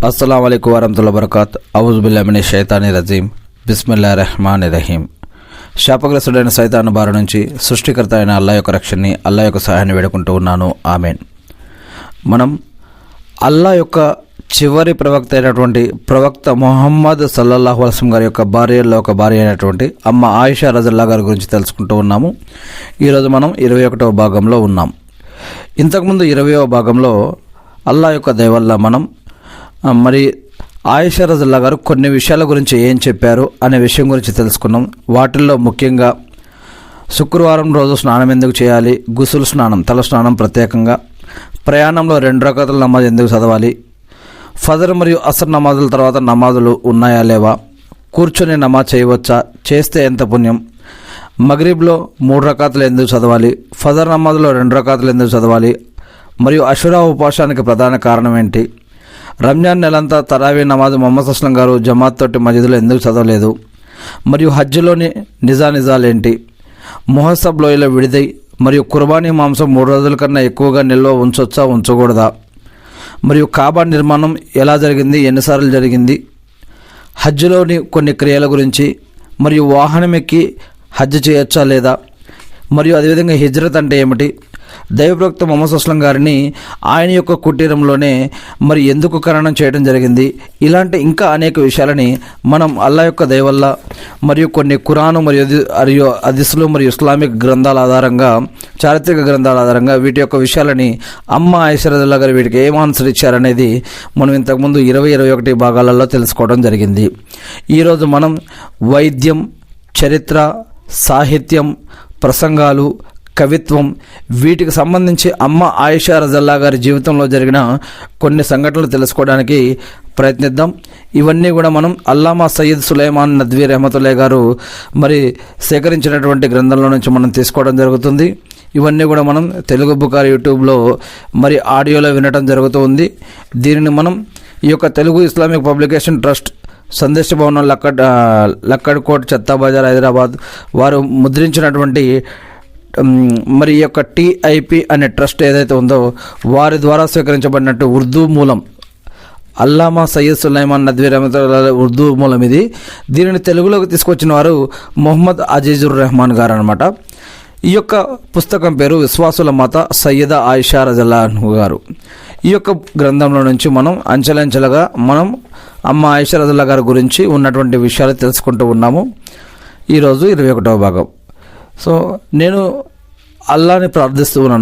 अस्सलाम वालेकुम वरहमतुल्लाहि वबरकात औज़ु बिल्लाहि मिनश शैతానిర్ రజీమ్ బిస్మిల్లాహిర్ రహమానిర్ రహీం. శాపగ్రస్తుడైన సైతాను బారి నుంచి సృష్టికర్త అయిన అల్లాహ్ యొక్క రక్షణని, అల్లాహ్ యొక్క సహాయాన్ని వేడుకుంటూ ఉన్నాను. ఆమెన్. మనం అల్లాహ్ యొక్క చివరి ప్రవక్త అయినటువంటి ప్రవక్త ముహమ్మద్ సల్లల్లాహు అలైహి వసల్లం గారి యొక్క భార్యల్లో ఒక భార్య అయినటువంటి అమ్మ ఆయిషా రజల్లాహు గారి గురించి తెలుసుకుంటూ ఉన్నాము. ఈరోజు మనం 21వ భాగంలో ఉన్నాం. ఇంతకుముందు 20వ భాగంలో అల్లాహ్ యొక్క దయ వల్ల మనం మరి ఆయిషా రజల్లాహు గారు కొన్ని విషయాల గురించి ఏం చెప్పారు అనే విషయం గురించి తెలుసుకున్నాం. వాటిల్లో ముఖ్యంగా శుక్రవారం రోజు స్నానం ఎందుకు చేయాలి, గుసులు స్నానం, తల స్నానం ప్రత్యేకంగా, ప్రయాణంలో 2 రకాతుల నమాజ్ ఎందుకు చదవాలి, ఫజర్ మరియు అసర్ నమాజుల తర్వాత నమాజులు ఉన్నాయా లేవా, కూర్చొని నమాజ్ చేయవచ్చా, చేస్తే ఎంత పుణ్యం, మగ్రిబ్లో 3 రకాతులు ఎందుకు చదవాలి, ఫజర్ నమాజ్లో 2 రకాతులు ఎందుకు చదవాలి, మరియు అషురా ఉపవాసానికి ప్రధాన కారణం ఏంటి, రంజాన్ నెలంతా తరావీ నమాజ్ ముహమ్మద్ అస్లం గారు జమాత్ తోటి మస్జిద్లో ఎందుకు చదవలేదు, మరియు హజ్లోని నిజాలేంటి, ముహసబ్ లోయలో విడిదై మరియు కుర్బానీ మాంసం 3 రోజుల కన్నా ఎక్కువగా నిల్వ ఉంచొచ్చా ఉంచకూడదా, మరియు కాబా నిర్మాణం ఎలా జరిగింది, ఎన్నిసార్లు జరిగింది, హజ్లోని కొన్ని క్రియల గురించి, మరియు వాహనం ఎక్కి హజ్ చేయొచ్చా లేదా, మరియు అదేవిధంగా హిజ్రత్ అంటే ఏమిటి, దైవప్రవక్త ముహమ్మద్ అస్లం గారిని ఆయన యొక్క కుటీరంలోనే మరి ఎందుకు ఖననం చేయడం జరిగింది, ఇలాంటి ఇంకా అనేక విషయాలని మనం అల్లాహ్ యొక్క దయ వల్ల మరియు కొన్ని ఖురాను మరియు హదీసులు మరియు ఇస్లామిక్ గ్రంథాల ఆధారంగా, చారిత్రక గ్రంథాల ఆధారంగా వీటి యొక్క విషయాలని అమ్మ ఆయిషా రజల్లాహు గారు వీటికి ఏం ఆన్సర్ ఇచ్చారనేది మనం ఇంతకుముందు 20-21 భాగాలలో తెలుసుకోవడం జరిగింది. ఈరోజు మనం వైద్యం, చరిత్ర, సాహిత్యం, ప్రసంగాలు, కవిత్వం, వీటికి సంబంధించి అమ్మ ఆయిషా రజల్లాహు గారి జీవితంలో జరిగిన కొన్ని సంఘటనలు తెలుసుకోవడానికి ప్రయత్నిద్దాం. ఇవన్నీ కూడా మనం అల్లామా సయ్యద్ సులైమాన్ నద్వీ రహమతుల్లాహి గారు మరి సేకరించినటువంటి గ్రంథంలో నుంచి మనం తీసుకోవడం జరుగుతుంది. ఇవన్నీ కూడా మనం తెలుగు బుకార్ యూట్యూబ్లో మరి ఆడియోలో వినడం జరుగుతూ ఉంది. దీనిని మనం ఈ యొక్క తెలుగు ఇస్లామిక్ పబ్లికేషన్ ట్రస్ట్ సందేశ భవనం లక్కడ్ కోట్ చెత్తా బజార్ హైదరాబాద్ వారు ముద్రించినటువంటి మరి ఈ యొక్క టిఐపి అనే ట్రస్ట్ ఏదైతే ఉందో వారి ద్వారా స్వీకరించబడినట్టు ఉర్దూ మూలం అల్లామా సయ్యద్ సులైమాన్ నద్వీ రహమతుల్లాహి ఉర్దూ మూలం ఇది. దీనిని తెలుగులోకి తీసుకొచ్చిన వారు మొహమ్మద్ అజీజుర్ రెహమాన్ గారు అనమాట. ఈ యొక్క పుస్తకం పేరు విశ్వాసుల మాత సయ్యద ఆయిషా రజల్లాహు గారు. ఈ యొక్క గ్రంథంలో నుంచి మనం అంచెలంచెలుగా మనం అమ్మ ఆయిషా రజల్లాహు గారి గురించి ఉన్నటువంటి విషయాలు తెలుసుకుంటూ ఉన్నాము. ఈరోజు 21వ భాగం. సో నేను అల్లాహ్ని ప్రార్థిస్తూ ఉన్నాను,